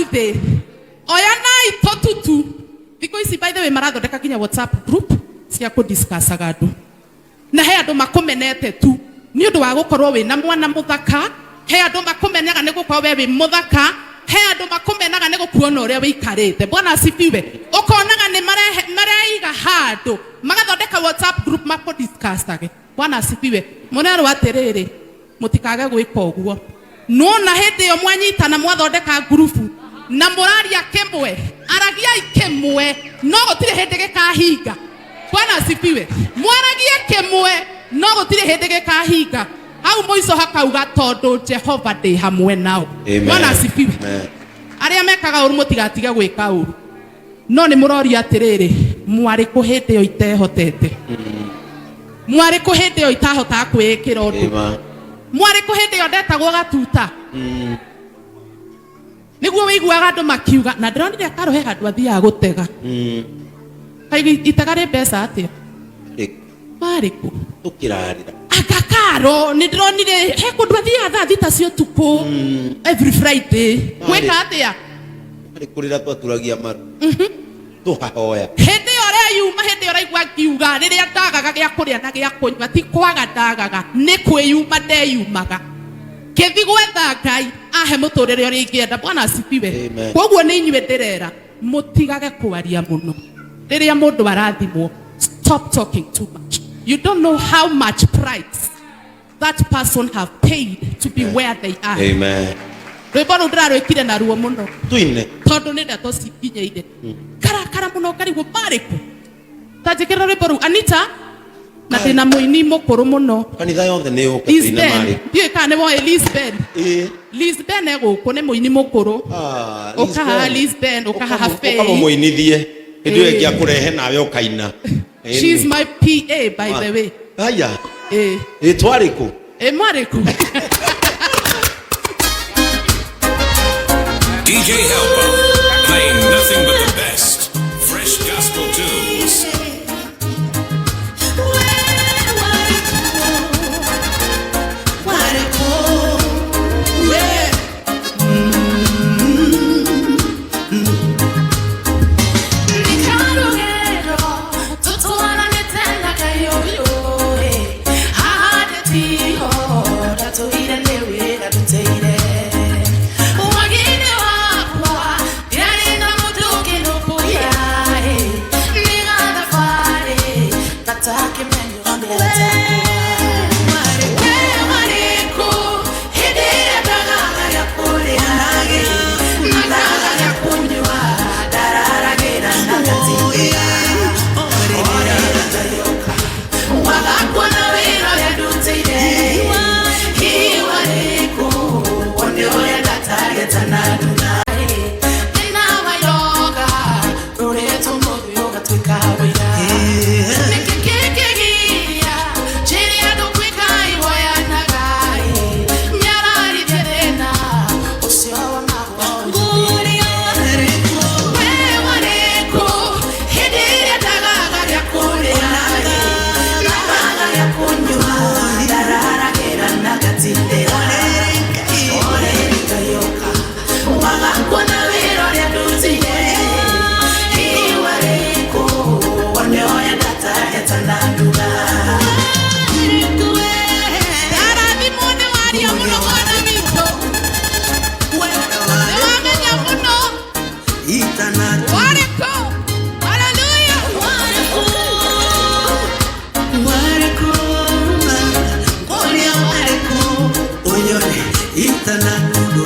birthday. Oya nai totutu. Thiko ici by the way marathondeka kinya WhatsApp group cia ku discuss agadu. Na he andu makumenete tu. Ni undu wa gukorwo wina mwana muthaka. He andu makumenyaga ni gukorwo we wi muthaka. He andu makumenaga ni gukuona uria wikarite. Bwana asifiwe. Ukonaga ni maraiga handu magathondeka WhatsApp group mako discuss age. Bwana asifiwe. Munero atiriri mutikage gwika uguo. No na hindi yo mwanyitana mwathondeka group na muraria kemwe aragia ikemwe no gutire hindi gikahinga. Bwana asifiwe. Mwaragia kemwe no gutire hindi gikahinga. Hau moico hakauga tondu Jehova ndi hamwe nao. Bwana asifiwe. Aria mekaga uru mutigatiga gwika uru. No ni muroria atiriri mwari ku hindi yo itehotete. Mwari ku hindi yo itahota kwikira undu. Mwari ku hindi yo ndetagwo gatuta. Niguo wiguaga andu makiuga na ndironire karohe handu athia gutega. Kaigi itagare mbeca atia. Mariku tukirarira akakaro ni ndironire he kundu athia thaa thita cio tuku every Friday gweka atia arikurira twaturagia maru tuhahoya hindi ore yuma hindi ore igwa kiuga riria ndagaga gia kuria na gia kunywa ti kwaga ndagaga ni kwiyuma ndeyumaga kithi gwetha Ngai ahe muturire uri ingienda. Bwana asifiwe. Koguo ni inywe ndirera mutigage kwaria muno riria mundu arathimwo. Stop talking too much. You don't know how much price that person have paid to be where they are. Amen. Rwimbo ndirarwikire na ruo muno tuine tondu ni ndeto cikinyeire kara muno karigu mariku tajikira rwimbo Anita na tina muini mukuru muno kanitha yothe ni ukatina mari ndiye kana mo Elizabeth Elizabeth eguku ni muini mukuru okaha Elizabeth okaha hafe kama muinithie ndio ngia kurehe nawe ukaina. She's my PA by the way. Aya twariku mariku DJ Helper playing nothing but the best fresh gospel tunes. Itana nudo.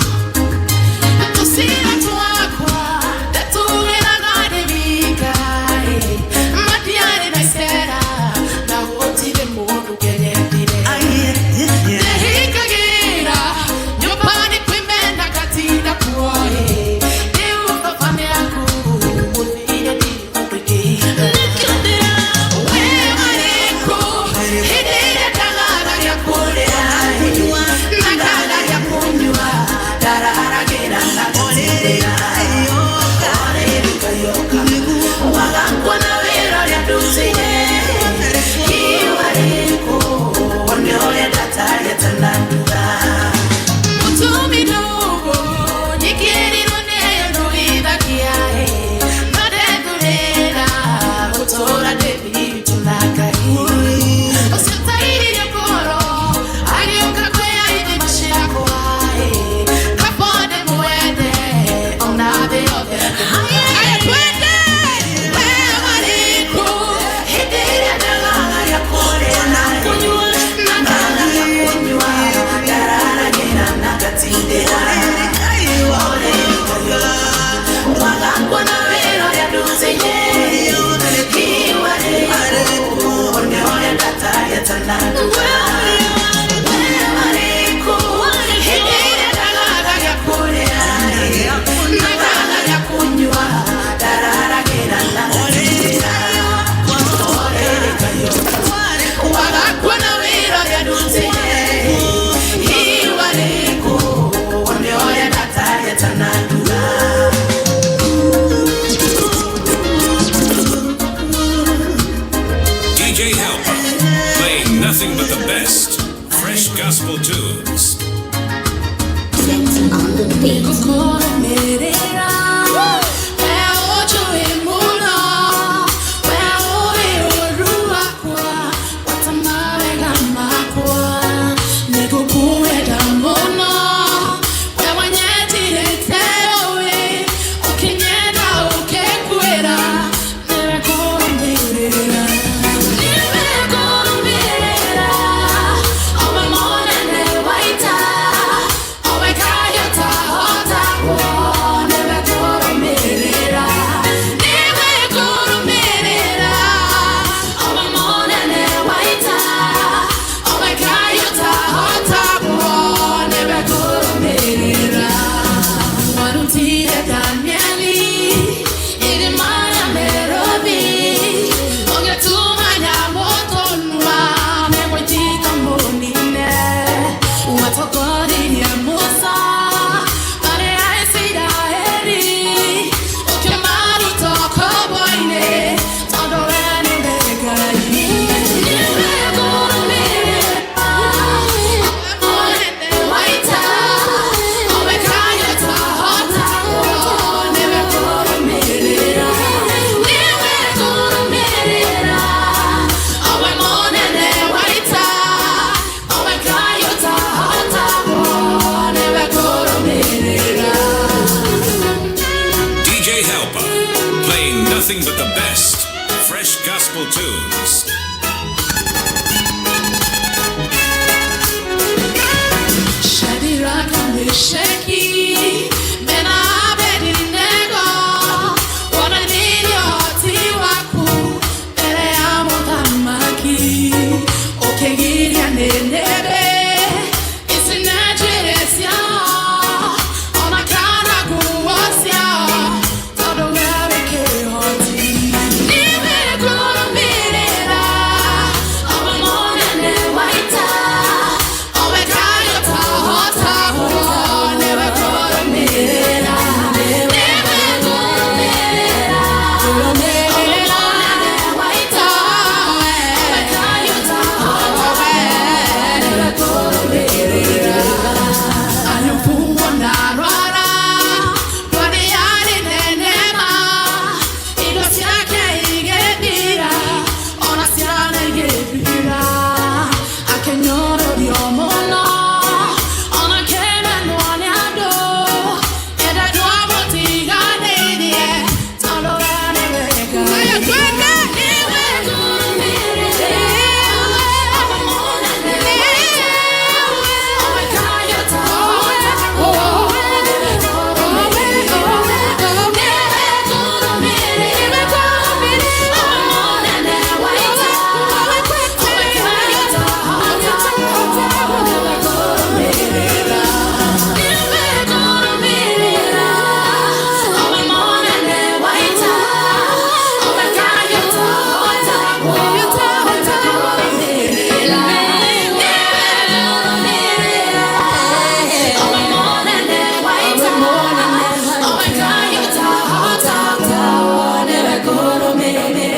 Nothing but the best fresh gospel tunes.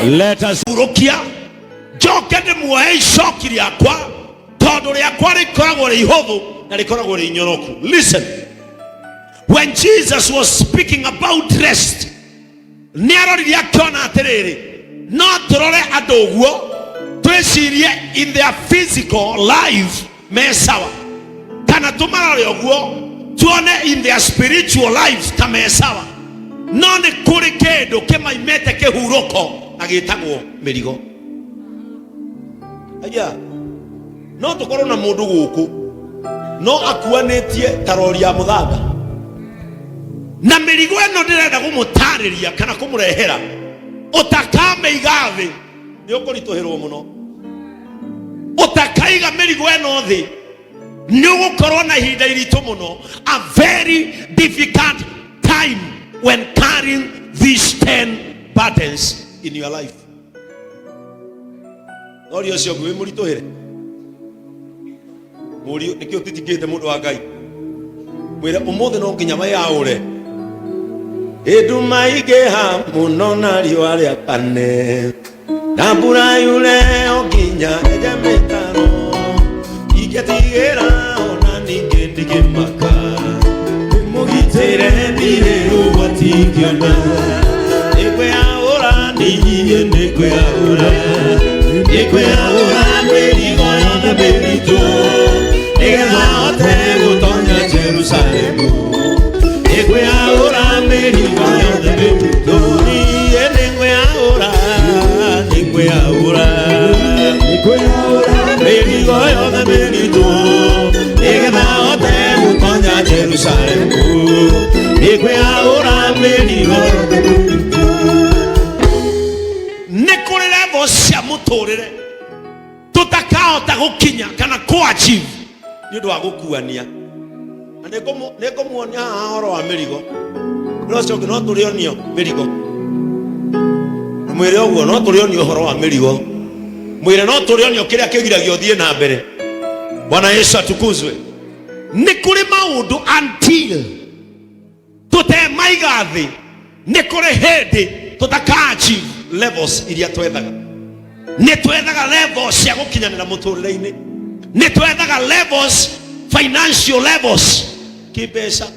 Let us urokia joke de muai shoki yakwa todo yakwa rikoragwo ri ihothu na rikoragwo ri nyoroku. Listen, when Jesus was speaking about rest, niaroriria kiona atiriri no turore adogwo twesirie in their physical life mesawa kana tumarore ogwo tuone in their spiritual lives kamesawa no ne kuri kedo kemaimete kehuroko agitagwo merigo. Aya no tukorwo na mundu guku no akuanetie tarori ya muthanga na merigo eno ndirenda kumutariria kana kumurehera utakame igathi ni ukurituhirwo muno. Utakaiga merigo eno thi ni ugukorwo na ihinda iritu muno. A very difficult time when carrying these 10 burdens in your life. Nori osio gwe murituhere muri nikyo titikete mundu wa Ngai mwira umuthe no nginya yaure edumaigeha muno na riwa ria kane na mbura yule oginya ejemetano igetigera ona ninge ndigimaka mugi Tire dire uwatikiona. Ekwe ahora niye nekwe ahora. Ekwe ahora merigo yonde merito. Ega ote utonya Jerusalemu. Ekwe ahora merigo yonde merito. Niye nekwe ahora. Nekwe ahora. Nekwe ahora merigo yonde merito. Ega ote utonya Jerusalemu. Ekwe ahora merigo yonde merito. Nekore levo cia muturire tutakahota gukinya kana kuachieve ni undu wa gukuania na nikumonia horo wa mirigo rocio no turionio mirigo mwire oguo no turionio horo wa mirigo mwire no turionio kiria kigiragio thie na mbere. Bwana Yesu atukuzwe. Ni kuri maundu until tutemaiga thi ni kuri hindi tutakachieve levels iria twethaga. Ni twethaga levels cia gukinyanira muturire-ini. Ni twethaga levels, financial levels kibesa.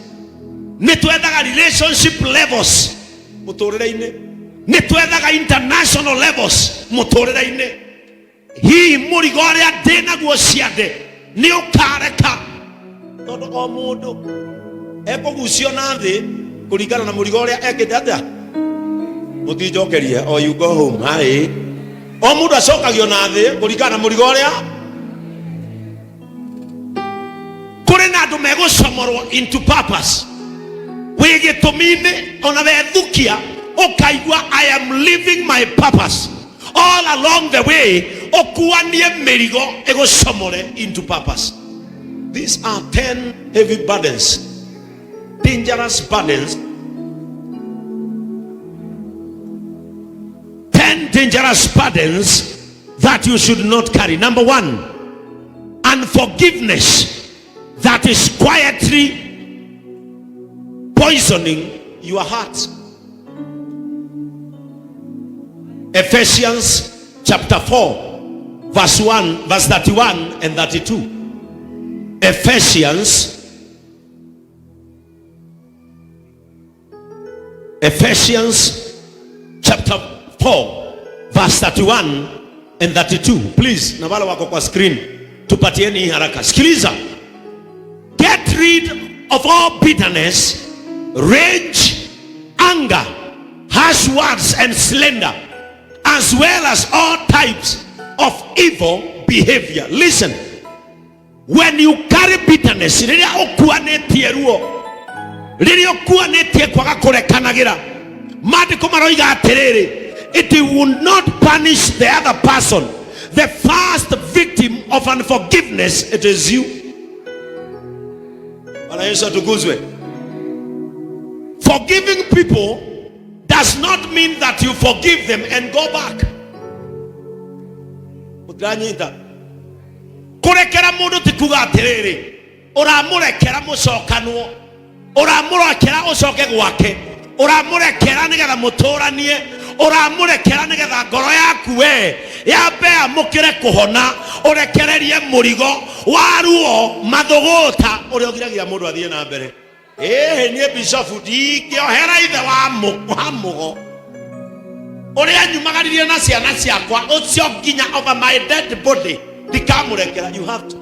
Ni twethaga relationship levels muturire-ini. Ni twethaga international levels muturire-ini. Hii murigo ria ndina guo ciathe ni ukareka tondu o mundu ekugucio na thi kuringana na murigo ria ekite atia mutijokerie or you go home. Hai o mundu acokagio na thi kuringana na murigo ria kuri na andu megucomorwo into purpose wigitumini ona wethukia ukaigua I am living my purpose. All along the way okuanie mirigo egucomore into purpose. These are 10 heavy burdens, dangerous burdens, 10 dangerous burdens that you should not carry. Number 1, unforgiveness that is quietly poisoning your heart. Ephesians chapter 4 verse 31 and 32. Ephesians chapter 4 verse 31 and 32. Please, na wale wako kwa screen tupatieni haraka. Sikiliza. Get rid of all bitterness, rage, anger, harsh words and slander, as well as all types of evil behavior. Listen. When you carry bitterness, riria okuanetie ruo, riria okuanetie kwaga kurekanagira, maandiko maroiga atiriri, it will not punish the other person. The first victim of unforgiveness, it is you. Bwana Yesu atukuzwe. Forgiving people does not mean that you forgive them and go back. Utranyita. Kurekera mundu tikuga atiriri, uramurekera mucokanwo, uramurekera ucoke gwake, uramurekera nigetha muturanie, uramurekera nigetha ngoro yaku we yambe amukire kuhona, urekererie murigo wa ruo mathuguta uria ugiragia mundu athie na mbere. Nie bishop ndingiohera ithe wa mugo uria nyumagaririe na ciana ciakwa ucio nginya over my dead body. You have to.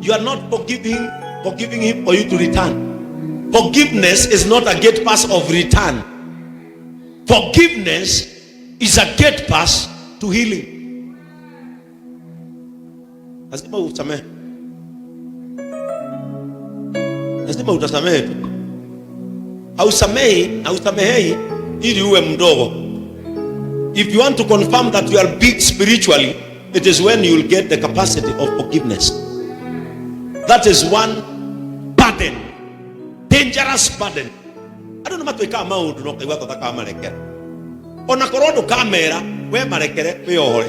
You are not forgiving him for you to return. Forgiveness is not a gate pass of return. Forgiveness is a gate pass to healing. Lazima utasamehe. Lazima utasamehe. Hausamehei ili uwe mdogo. If you want to confirm that you are big spiritually, it is when you will get the capacity of forgiveness. That is one burden, dangerous burden. I don't know what Kamau do not want to Kamarekere. On a corodo camera, where Marekere, we all.